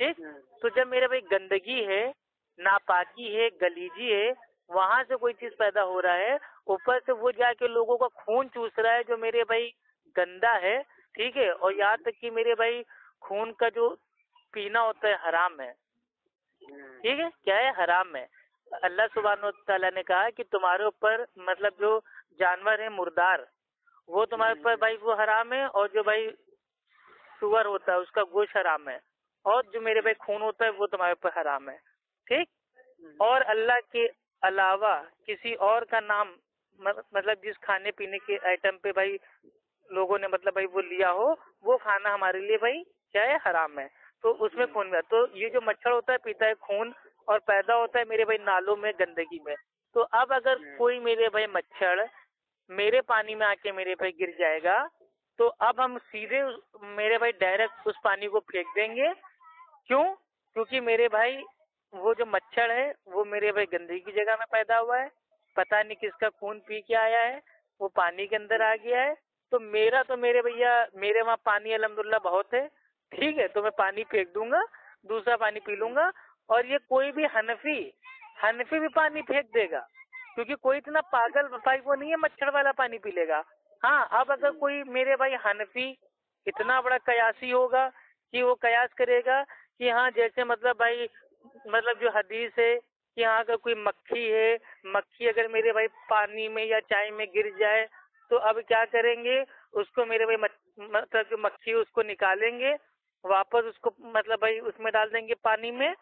ٹھیک. تو جب میرے بھائی گندگی ہے, ناپاکی ہے, گلیجی ہے, وہاں سے کوئی چیز پیدا ہو رہا ہے, اوپر سے وہ جا کے لوگوں کا خون چوس رہا ہے جو میرے بھائی گندا ہے, ٹھیک ہے, اور یہاں تک کہ میرے بھائی خون کا جو پینا ہوتا ہے حرام ہے, ٹھیک ہے, کیا ہے, حرام ہے. اللہ سبحانہ و تعالیٰ نے کہا کہ تمہارے اوپر مطلب جو جانور ہیں مردار, وہ تمہارے اوپر بھائی وہ حرام ہے, اور جو بھائی سور ہوتا ہے اس کا گوشت حرام ہے, اور جو میرے بھائی خون ہوتا ہے وہ تمہارے اوپر حرام ہے, ٹھیک. اور اللہ کے علاوہ کسی اور کا نام مطلب جس کھانے پینے کے آئٹم پہ بھائی لوگوں نے مطلب بھائی وہ لیا ہو, وہ کھانا ہمارے لیے بھائی کیا ہے, حرام ہے. تو اس میں خون میں, تو یہ جو مچھر ہوتا ہے پیتا ہے خون اور پیدا ہوتا ہے میرے بھائی نالوں میں گندگی میں. تو اب اگر کوئی میرے بھائی مچھر میرے پانی میں آ کے میرے بھائی گر جائے گا, تو اب ہم سیدھے میرے بھائی ڈائریکٹ اس پانی کو پھینک دیں گے. کیوں؟ کیونکہ میرے بھائی وہ جو مچھر ہے وہ میرے بھائی گندگی کی جگہ میں پیدا ہوا ہے, پتہ نہیں کس کا خون پی کے آیا ہے, وہ پانی کے اندر آ گیا ہے. تو میرے بھیا میرے وہاں پانی الحمدللہ بہت ہے, ٹھیک ہے, تو میں پانی پھینک دوں گا, دوسرا پانی پی لوں گا. اور یہ کوئی بھی حنفی بھی پانی پھینک دے گا, کیونکہ کوئی اتنا پاگل بھائی وہ نہیں ہے مچھر والا پانی پی لے گا. ہاں, اب اگر کوئی میرے بھائی حنفی اتنا بڑا قیاسی ہوگا کہ وہ قیاس کرے گا کہ ہاں جیسے مطلب بھائی مطلب جو حدیث ہے کہ ہاں اگر کوئی مکھی ہے, مکھی اگر میرے بھائی پانی میں یا چائے میں گر جائے تو اب کیا کریں گے, اس کو میرے بھائی مطلب جو مکھی اس کو نکالیں گے, واپس اس کو مطلب بھائی اس میں ڈال دیں گے پانی میں,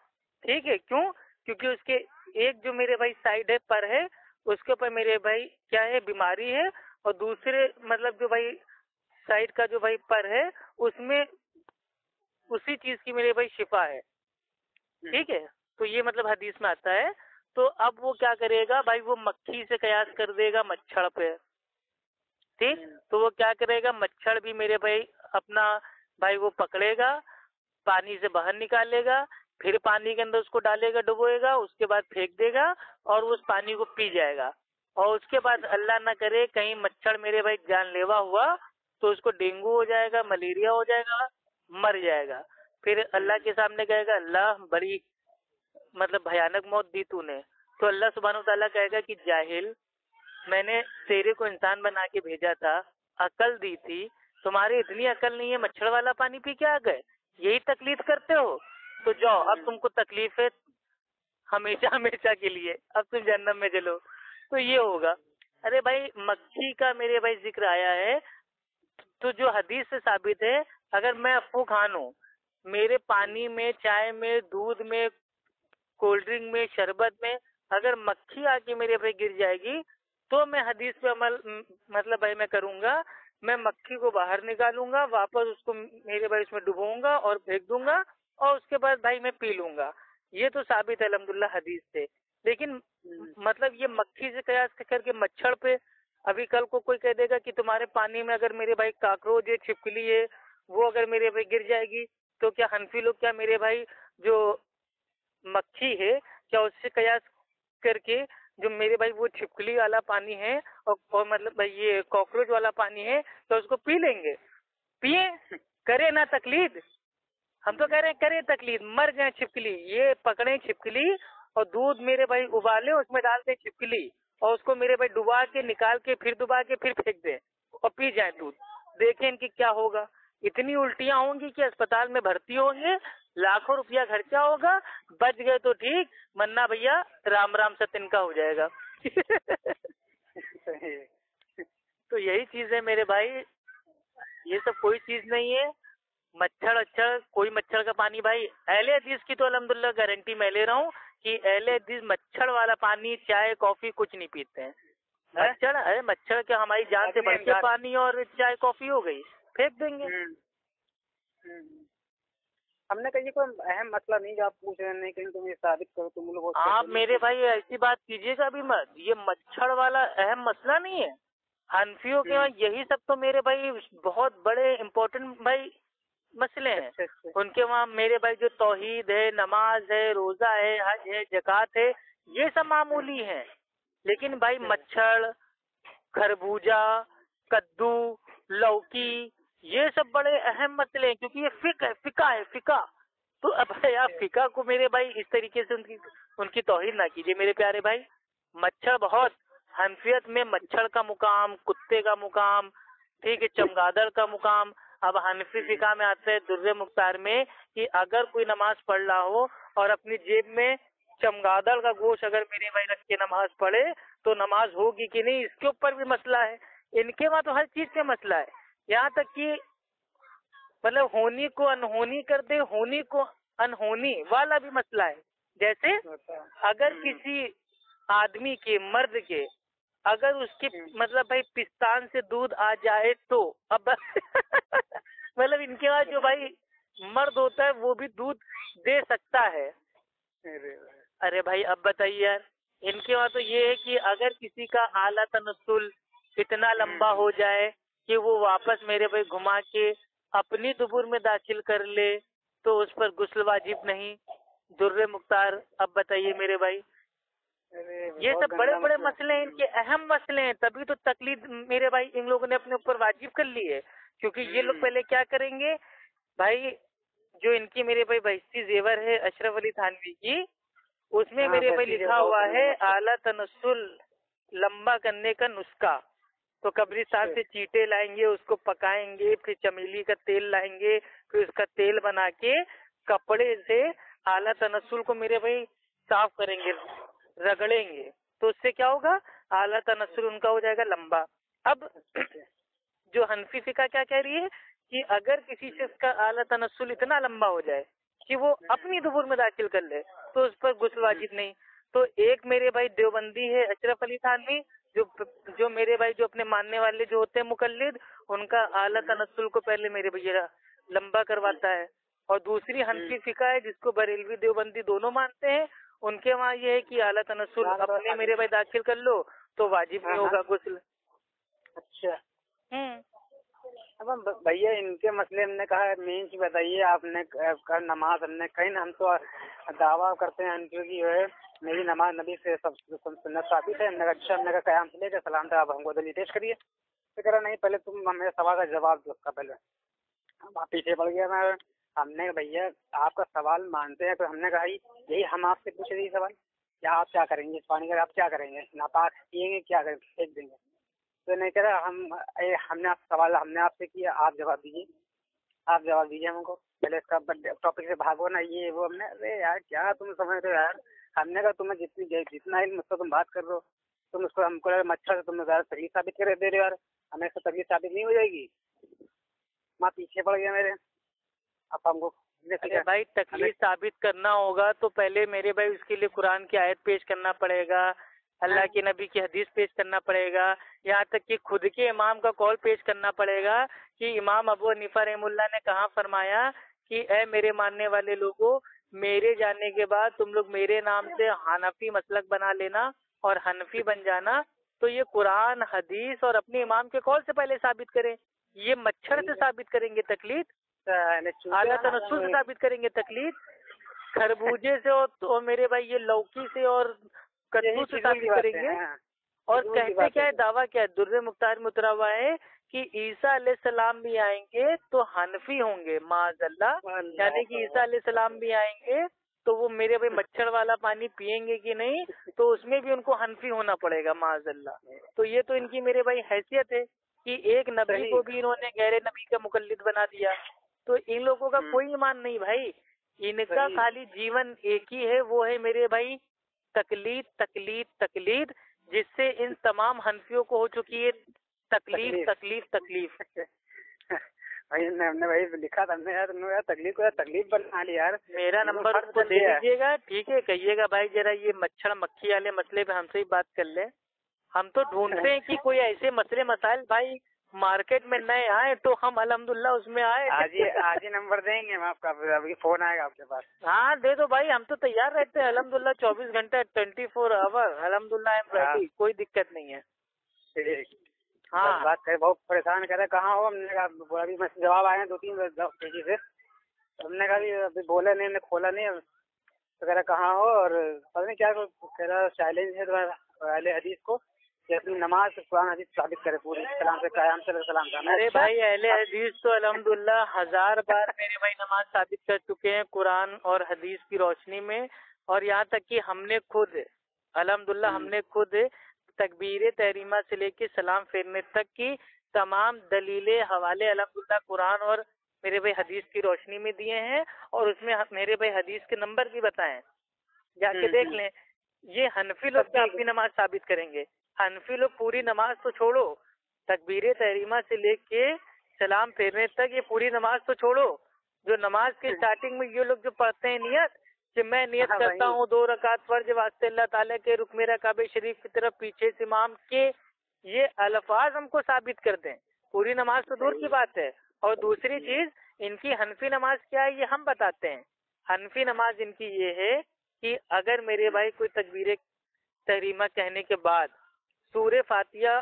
ٹھیک ہے. کیوں؟ کیونکہ اس کے ایک جو میرے بھائی سائڈ ہے, پر ہے, اس کے اوپر میرے بھائی کیا ہے, بیماری ہے, اور دوسرے مطلب جو بھائی سائڈ کا جو بھائی پر ہے اس میں اسی چیز کی میرے بھائی شفا ہے, ٹھیک ہے. تو یہ مطلب حدیث میں آتا ہے. تو اب وہ کیا کرے گا بھائی, وہ مکھی سے قیاس کر دے گا مچھر پہ, ٹھیک. تو وہ کیا کرے گا, مچھر بھی میرے بھائی اپنا بھائی وہ پکڑے گا, پانی سے باہر نکالے گا, پھر پانی کے اندر اس کو ڈالے گا, ڈبوئے گا, اس کے بعد پھینک دے گا, اور اس پانی کو پی جائے گا. اور اس کے بعد اللہ نہ کرے کہیں مچھر میرے بھائی جان لیوا ہوا تو اس کو ڈینگو ہو جائے گا, ملیریا ہو جائے گا, مر جائے گا. پھر اللہ کے سامنے کہے گا, اللہ بڑی مطلب بھیانک موت دی تو نے. تو اللہ سبحانہ و تعالیٰ کہے گا کہ جاہل, میں نے تیرے کو انسان بنا کے بھیجا تھا, عقل دی تھی, تمہاری اتنی عقل نہیں ہے, مچھر والا پانی پی کے آ گئے, یہی تکلیف کرتے ہو, تو جاؤ اب تم کو تکلیف ہے ہمیشہ ہمیشہ کے لیے, اب تم جہنم میں چلو. تو یہ ہوگا. ارے بھائی مکھی کا میرے بھائی ذکر آیا ہے تو جو حدیث سے ثابت ہے, اگر میں افو خان ہوں, میرے پانی میں, چائے میں, دودھ میں, کولڈ ڈرنک میں, شربت میں اگر مکھی آ کے میرے بھائی گر جائے گی تو میں حدیث پہ عمل مطلب بھائی میں کروں گا, میں مکھی کو باہر نکالوں گا, واپس اس کو میرے بھائی اس میں ڈبوؤں گا اور پھینک دوں گا, اور اس کے بعد بھائی میں پی لوں گا. یہ تو ثابت ہے الحمدللہ حدیث سے. لیکن مطلب یہ مکھی سے قیاس کر کے مچھر پہ, ابھی کل کو کوئی کہہ دے گا کہ تمہارے پانی میں اگر میرے بھائی کاکروچ ہے, چھپکلی ہے, وہ اگر میرے بھائی گر جائے گی تو کیا حنفی لوگ کیا میرے بھائی جو مکھی ہے کیا اس سے قیاس کر کے جو میرے بھائی وہ چھپکلی والا پانی ہے اور مطلب بھائی یہ کاکروچ والا پانی ہے تو اس کو پی لیں گے؟ پیئے, کرے نہ تقلید. ہم تو کہہ رہے ہیں کرے تقلید, مر جائیں چھپکلی, یہ پکڑیں چھپکلی اور دودھ میرے بھائی ابالے, اس میں ڈال دیں چھپکلی اور اس کو میرے بھائی ڈبا کے نکال کے پھر ڈبا کے پھر پھینک دیں اور پی جائیں دودھ. دیکھیں ان کی کیا ہوگا. اتنی الٹیاں ہوں گی کہ اسپتال میں بھرتی ہوں گے, لاکھوں روپیہ خرچہ ہوگا, بچ گئے تو ٹھیک, منا بھیا رام رام سے تنکا ہو جائے گا. تو یہی چیز ہے میرے بھائی, یہ سب کوئی چیز نہیں ہے. مچھر اچھر کوئی مچھر کا پانی بھائی اہل حدیث کی تو الحمدللہ گارنٹی میں لے رہا ہوں کہ اہل حدیث مچھر والا پانی, چائے, کافی کچھ نہیں پیتے ہیں. مچھر ارے مچھر کیا ہماری جان سے بڑھ کے پانی اور چائے کافی ہو گئی, پھینک دیں گے. ہم نے کہی کوئی اہم مسئلہ نہیں جو آپ پوچھ رہے ہیں, کہیں تم یہ ثابت کرو تم لوگ. آپ میرے بھائی ایسی بات کیجیے گا بھی مت, یہ مچھر والا اہم مسئلہ نہیں ہے. حنفیوں کے وہاں یہی سب تو میرے بھائی بہت بڑے امپورٹنٹ بھائی مسئلے ہیں. ان کے وہاں میرے بھائی جو توحید ہے, نماز ہے, روزہ ہے, حج ہے, زکوٰۃ ہے, یہ سب معمولی ہیں. لیکن بھائی مچھر, خربوزہ, کدو, لوکی, یہ سب بڑے اہم مسئلے ہیں, کیونکہ یہ فقہ ہے, فقہ. تو اب آپ فقہ کو میرے بھائی اس طریقے سے ان کی توہین نہ کیجیے میرے پیارے بھائی. مچھر بہت حنفیت میں مچھر کا مقام، کتے کا مقام، ٹھیک ہے، چمگادڑ کا مقام. اب حنفی فقہ میں آتے ہیں در مختار میں کہ اگر کوئی نماز پڑھ رہا ہو اور اپنی جیب میں چمگادڑ کا گوشت اگر میرے بھائی رکھ کے نماز پڑھے تو نماز ہوگی کہ نہیں، اس کے اوپر بھی مسئلہ ہے. ان کے وہاں تو ہر چیز سے مسئلہ ہے، یہاں تک کہ مطلب ہونی کو انہونی کر دے، ہونی کو انہونی والا بھی مسئلہ ہے. جیسے اگر کسی آدمی کے، مرد کے، اگر اس کے مطلب بھائی پستان سے دودھ آ جائے تو اب مطلب ان کے وہاں جو بھائی مرد ہوتا ہے وہ بھی دودھ دے سکتا ہے. ارے بھائی اب بتائیے یار، ان کے وہاں تو یہ ہے کہ اگر کسی کا اعلیٰ تنسل اتنا لمبا ہو جائے کہ وہ واپس میرے بھائی گھما کے اپنی دبر میں داخل کر لے تو اس پر غسل واجب نہیں. در مختار اب بتائیے میرے بھائی، یہ سب بڑے بڑے مسئلے ہیں، ان کے اہم مسئلے ہیں. تبھی تو تقلید میرے بھائی ان لوگوں نے اپنے اوپر واجب کر لی ہے، کیونکہ یہ لوگ پہلے کیا کریں گے بھائی، جو ان کی میرے بھائی بہشتی زیور ہے اشرف علی تھانوی کی، اس میں میرے بھائی لکھا ہوا ہے اعلیٰ تنسل لمبا کرنے کا نسخہ. تو قبرستان سے چیٹے لائیں گے، اس کو پکائیں گے، پھر چمیلی کا تیل لائیں گے، پھر اس کا تیل بنا کے کپڑے سے اعلیٰ تنسل کو میرے بھائی صاف کریں گے، رگڑیں گے، تو اس سے کیا ہوگا، اعلیٰ تنسل ان کا ہو جائے گا لمبا. اب جو حنفی فقہ کیا کہہ رہی ہے کہ اگر کسی شخص کا اعلیٰ تنسل اتنا لمبا ہو جائے کہ وہ اپنی دبر میں داخل کر لے تو اس پر غسل واجب نہیں. تو ایک میرے بھائی دیوبندی ہے اشرف علی تھانوی، جو میرے بھائی جو اپنے ماننے والے جو ہوتے ہیں مقلد، ان کا اعلیٰ تنسل کو پہلے میرے بھیا لمبا کرواتا ہے. اور دوسری حنفی فقہ ہے جس کو بریلوی دیوبندی دونوں مانتے ہیں، ان کے وہاں یہ ہے کہ اعلیٰ تنسل اپنے میرے بھائی داخل کر لو تو واجب نہیں ہوگا غسل. اچھا اب بھیا ان کے مسئلے ہم نے کہا مین چیز بتائیے آپ نے. نماز ہم نے کہیں ہم تو دعویٰ کرتے ہیں کہ جو ہے میری نماز نبی سے سب سنت ثابت ہے. ہم نے اچھا ہم نے کہا قیام سے لے کے سلام تک آپ ہم کو دلیل پیش کریے. تو کہہ رہا نہیں پہلے تم میرے سوال کا جواب دو. اس کا پہلے آپ پیچھے پڑ گیا. میں ہم نے بھیا آپ کا سوال مانتے ہیں تو ہم نے کہا یہی ہم آپ سے پوچھ رہے ہیں سوال، کیا آپ کیا کریں گے اس پانی کا، آپ کیا کریں گے، ناپاک پیئیں گے، کیا کریں گے، پھینک دیں گے. تو نہیں کہہ رہا ہم نے آپ سوال ہم نے آپ سے کیا، آپ جواب دیجیے، آپ جواب دیجیے ہم کو. پہلے اس کا ٹاپک سے بھاگو نا یہ وہ. ہم نے ارے یار کیا تم سمجھ رہے ہو یار. ہم نے کہا تمہیں جتنا علم مجھ سے تم بات کر رہے ہو، تم اس کو ہم کو مچھر سے تم زیادہ صحیح ثابت کر دے رہے ہو یار. ہمیں اس سے طبیعت ثابت نہیں ہو جائے گی. ماں پیچھے پڑ گیا میرے. اب ہم کو بھائی تکلیف ثابت کرنا ہوگا تو پہلے میرے بھائی اس کے لیے قرآن کی آیت پیش کرنا پڑے گا، اللہ کے نبی کی حدیث پیش کرنا پڑے گا، یہاں تک کہ خود کے امام کا قول پیش کرنا پڑے گا کہ امام ابو حنیفہ رحمہ اللہ نے کہاں فرمایا کہ اے میرے ماننے والے لوگوں، میرے جاننے کے بعد تم لوگ میرے نام سے حنفی مسلک بنا لینا اور حنفی بن جانا. تو یہ قرآن حدیث اور اپنے امام کے قول سے پہلے ثابت کریں. یہ مچھر سے ثابت کریں گے تکلیف، اعلیٰ تنسل سے ثابت کریں گے تکلیف، خربوزے سے اور میرے بھائی یہ لوکی سے اور کدو سے ثابت کریں گے. اور کہتے کیا ہے، دعویٰ کیا ہے، در مختار میں اترا ہوا ہے کہ عیسیٰ علیہ السلام بھی آئیں گے تو حنفی ہوں گے معاذ اللہ. یعنی کہ عیسیٰ علیہ السلام بھی آئیں گے تو وہ میرے بھائی مچھر والا پانی پیئیں گے کہ نہیں، تو اس میں بھی ان کو حنفی ہونا پڑے گا معاذ اللہ. تو یہ تو ان کی میرے بھائی حیثیت ہے کہ ایک نبی کو بھی انہوں نے غیر نبی کا مقلد بنا دیا. تو ان لوگوں کا کوئی ایمان نہیں بھائی. ان کا خالی جیون ایک ہی ہے، وہ ہے میرے بھائی تقلید تقلید تقلید، جس سے ان تمام حنفیوں کو ہو چکی ہے تکلیف تکلیف تکلیف. ہم نے وہی لکھا تھا یار تکلیف کو تکلیف بنا لی یار. میرا نمبر ان کو دے دیجیے گا، ٹھیک ہے، کہیے گا بھائی ذرا یہ مچھر مکھی والے مسئلے پہ ہم سے ہی بات کر لیں. ہم تو ڈھونڈتے ہیں کہ کوئی ایسے مسئلے مسائل بھائی مارکیٹ میں نئے آئے تو ہم الحمدللہ اس میں آئے. آج ہی نمبر دیں گے ہم آپ کا، ابھی فون آئے گا آپ کے پاس. ہاں دے دو بھائی، ہم تو تیار رہتے ہیں الحمدللہ 24 گھنٹے 24 آور الحمدللہ ایم ریڈی، کوئی دقت نہیں ہے. ہاں بات کرے بہت پریشان کرے کہاں ہو. ہم نے کہا ابھی جواب آئے ہیں 2-3 پیجی سے. ہم نے کہا ابھی بولا نہیں، نے کھولا نہیں تو کہہ رہا کہاں ہو، اور پتہ نہیں کیا کہہ رہا چیلنج ہے تمہارا اہل حدیث کو کہ اپنی نماز قرآن حدیث ثابت کرے پوری سلام سے قیام سے سلام کا. ارے بھائی اہل حدیث تو الحمدللہ 1000 بار میرے بھائی نماز ثابت کر چکے ہیں قرآن اور حدیث کی روشنی میں. اور یہاں تک کہ ہم نے خود الحمدللہ ہم نے خود تکبیر تحریمہ سے لے کے سلام پھیرنے تک کی تمام دلیلیں حوالے الحمدللہ قرآن اور میرے بھائی حدیث کی روشنی میں دیے ہیں. اور اس میں میرے بھائی حدیث کے نمبر بھی بتائیں, جا کے دیکھ لیں. یہ حنفی لوگ کیا اپنی نماز ثابت کریں گے؟ حنفی لوگ پوری نماز تو چھوڑو, تکبیر تحریمہ سے لے کے سلام پھیرنے تک یہ پوری نماز تو چھوڑو. جو نماز کے اسٹارٹنگ میں یہ لوگ جو پڑھتے ہیں نیت کہ میں نیت کرتا ہوں 2 رکعت فرض واسطے اللہ تعالیٰ کے رخ میرا کعبہ شریف کی طرف پیچھے سے امام کے, یہ الفاظ ہم کو ثابت کر دیں. پوری نماز تو دور کی بات ہے. اور دوسری چیز ان کی حنفی نماز کیا ہے یہ ہم بتاتے ہیں. حنفی نماز ان کی یہ ہے کہ اگر میرے بھائی کوئی تکبیر تحریمہ کہنے کے بعد سورہ فاتحہ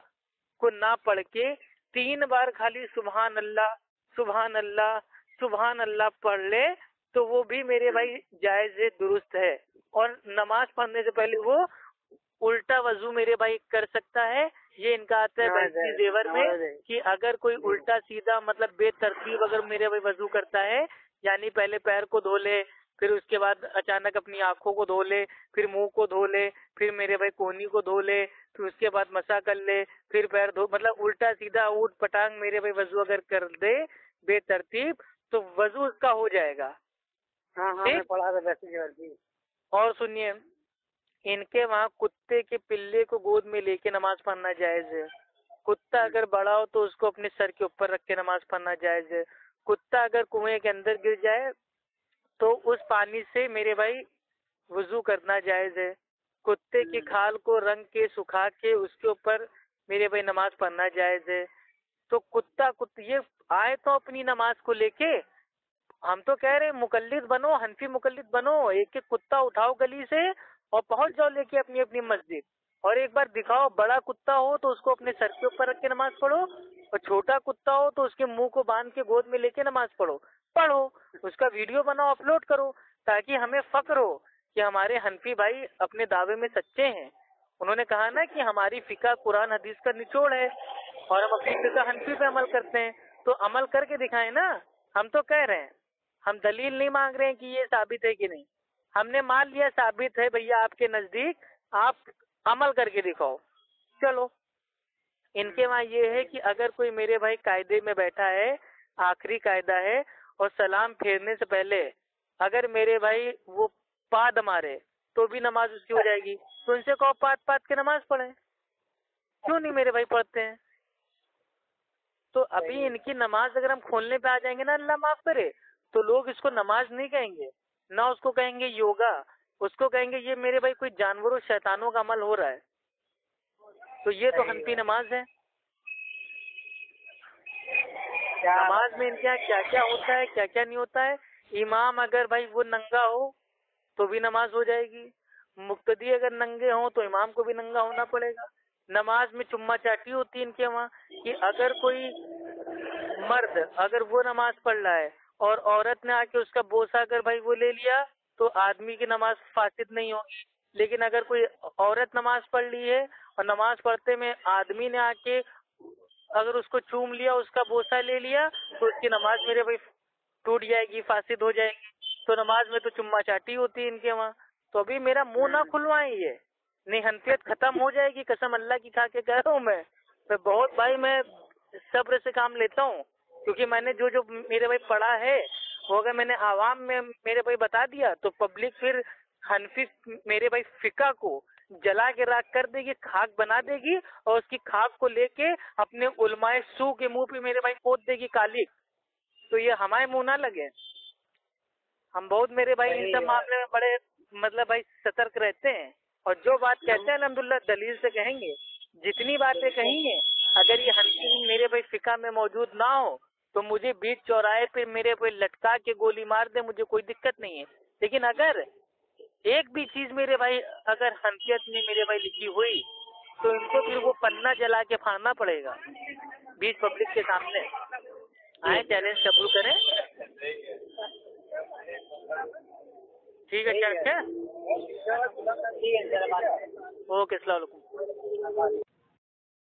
کو نہ پڑھ کے 3 بار خالی سبحان اللہ سبحان اللہ سبحان اللہ پڑھ لے تو وہ بھی میرے بھائی جائز ہے, درست ہے. اور نماز پڑھنے سے پہلے وہ الٹا وضو میرے بھائی کر سکتا ہے. یہ ان کا آتا ہے بحثی زیور میں کہ اگر کوئی الٹا سیدھا مطلب بے ترتیب اگر میرے بھائی وضو کرتا ہے, یعنی پہلے پیر کو دھو لے, پھر اس کے بعد اچانک اپنی آنکھوں کو دھو لے, پھر منہ کو دھو لے, پھر میرے بھائی کونی کو دھو لے, پھر اس کے بعد مسا کر لے, پھر پیر دھو, مطلب الٹا سیدھا اوٹ پٹانگ میرے بھائی وضو اگر کر دے بے ترتیب تو وضو اس کا ہو جائے گا. اور سنیے, ان کے وہاں کتے کے پلے کو گود میں لے کے نماز پڑھنا جائز ہے. کتا اگر بڑا ہو تو اس کو اپنے سر کے اوپر رکھ کے نماز پڑھنا جائز ہے. کتا اگر کنویں کے اندر گر جائے تو اس پانی سے میرے بھائی وضو کرنا جائز ہے. کتے کی کھال کو رنگ کے سکھا کے اس کے اوپر میرے بھائی نماز پڑھنا جائز ہے. تو کتا یہ آئے تو اپنی نماز کو لے کے, ہم تو کہہ رہے مقلد بنو, حنفی مقلد بنو, ایک ایک کتا اٹھاؤ گلی سے اور پہنچ جاؤ لے کے اپنی اپنی مسجد, اور ایک بار دکھاؤ بڑا کتا ہو تو اس کو اپنے سر کے اوپر رکھ کے نماز پڑھو, اور چھوٹا کتا ہو تو اس کے منہ کو باندھ کے گود میں لے کے نماز پڑھو. اس کا ویڈیو بناؤ, اپلوڈ کرو, تاکہ ہمیں فخر ہو کہ ہمارے حنفی بھائی اپنے دعوے میں سچے ہیں. انہوں نے کہا نا کہ ہماری فقہ قرآن حدیث کا نچوڑ ہے اور ہم اپنی فقہ حنفی پہ عمل کرتے ہیں, تو عمل کر کے دکھائیں نا. ہم تو کہہ رہے ہیں, ہم دلیل نہیں مانگ رہے ہیں کہ یہ ثابت ہے کہ نہیں, ہم نے مان لیا ثابت ہے بھیا آپ کے نزدیک, آپ عمل کر کے دکھاؤ. چلو, ان کے وہاں یہ ہے کہ اگر کوئی میرے بھائی قاعدے میں بیٹھا ہے, آخری قاعدہ ہے, اور سلام پھیرنے سے پہلے اگر میرے بھائی وہ پاد مارے تو بھی نماز اس کی ہو جائے گی. تو ان سے کہو پاد کے نماز پڑھیں, کیوں نہیں میرے بھائی پڑھتے ہیں؟ تو ابھی ان کی نماز اگر ہم کھولنے پہ آ جائیں گے نا, اللہ معاف کرے, تو لوگ اس کو نماز نہیں کہیں گے, نہ اس کو کہیں گے یوگا, اس کو کہیں گے یہ میرے بھائی کوئی جانوروں شیطانوں کا عمل ہو رہا ہے. تو یہ تو حنفی نماز ہے. نماز میں ان کے کیا کیا ہوتا ہے کیا کیا نہیں ہوتا ہے. امام اگر بھائی وہ ننگا ہو تو بھی نماز ہو جائے گی, مقتدی اگر ننگے ہوں تو امام کو بھی ننگا ہونا پڑے گا. نماز میں چما چاٹی ہوتی ہے ان کے وہاں کہ اگر کوئی مرد اگر وہ نماز پڑھ رہا ہے اور عورت نے آ کے اس کا بوسہ اگر بھائی وہ لے لیا تو آدمی کی نماز فاسد نہیں ہوگی. لیکن اگر کوئی عورت نماز پڑھ لی ہے اور نماز پڑھتے میں آدمی نے آ کے اگر اس کو چوم لیا, اس کا بوسہ لے لیا, تو اس کی نماز میرے بھائی ٹوٹ جائے گی, فاسد ہو جائے گی. تو نماز میں تو چما چاٹی ہوتی ہے ان کے وہاں. تو ابھی میرا منہ نہ کھلوائیں, یہ نہیں حنفیت ختم ہو جائے گی, قسم اللہ کی کھا کے کہہ رہا ہوں. میں بہت بھائی میں صبر سے کام لیتا ہوں, کیونکہ میں نے جو میرے بھائی پڑھا ہے وہ اگر میں نے عوام میں میرے بھائی بتا دیا تو پبلک پھر حنفی میرے بھائی فقہ کو جلا کے راکھ کر دے گی, خاک بنا دے گی, اور اس کی خاک کو لے کے اپنے علماء سو کے منہ پہ میرے بھائی پوت دے گی کالی. تو یہ ہمارے منہ نہ لگے. ہم بہت میرے بھائی ان سب معاملے میں بڑے مطلب بھائی سترک رہتے ہیں, اور جو بات کہتے ہیں الحمدللہ دلیل سے کہیں گے. جتنی باتیں کہیں گے اگر یہ حنفی میرے بھائی فقہ میں موجود نہ ہو تو مجھے بیچ چوراہے پہ میرے بھائی لٹکا کے گولی مار دے, مجھے کوئی دقت نہیں ہے. لیکن اگر ایک بھی چیز میرے بھائی اگر حنفیت میں میرے بھائی لکھی ہوئی تو ان کو پھر وہ پنا جلا کے پھاڑنا پڑے گا بیچ پبلک کے سامنے. آئے چیلنج قبول کریں. ٹھیک ہے, کیا اوکے, السلام علیکم.